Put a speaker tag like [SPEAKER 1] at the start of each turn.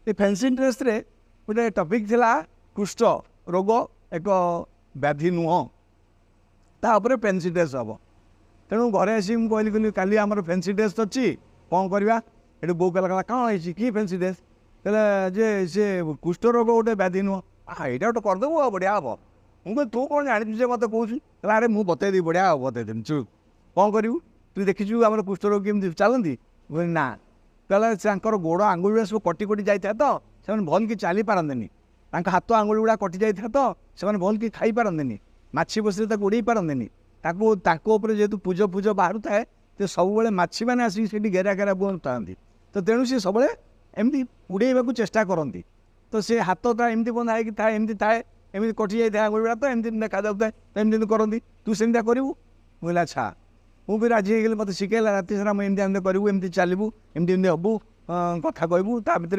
[SPEAKER 1] ये fancy dress रे गोटे टपिक थिला कुष्ठ रोग एक व्याधि नुह तापर फैंसी ड्रेस हम तेणु घरे आसी मुझे कहली काली आम फैंसी ड्रेस अच्छी कौन करवा ये बो कहला कौन है कि फैंसी ड्रेस कहले जे से कुष्ठ रोग गोटे व्याधि नुह यहाँ गोटे करदेबू बढ़िया हम मुझे तू कौन जानी जे मत कौन अरे मुझे बतईदी बढ़िया बतईदेवी चुप कौन करू तू देखीचु आम कुष्ठ रोग केमी चलती ना कहला गोड़ आंगुल सब कटि कटि जाता तो से भल कि चली पारंते हाथ आंगुल गुड़ा कटि जाता तो से भल कि खाई पारंते माछी बस उड़े पारंते जेहेतु पूज पूज बाहर थाए तो सब माछी मैंने आसिक घेरा घेरा था तो तेणु सी सब एमती उड़ेबा चेष्टा करती तो सी हाथ एमती बंधा है थाए एमती थाए एमती कटि जाए आंगुल गुड़ा तो एमती देखा जाता तो एमती करती तू सेमती करू मुझे अच्छा मुझे राजी हो मत शिखेला राति सारा मुझे करूँ एमती चलू एमती हबू कथा कहबू ता भितर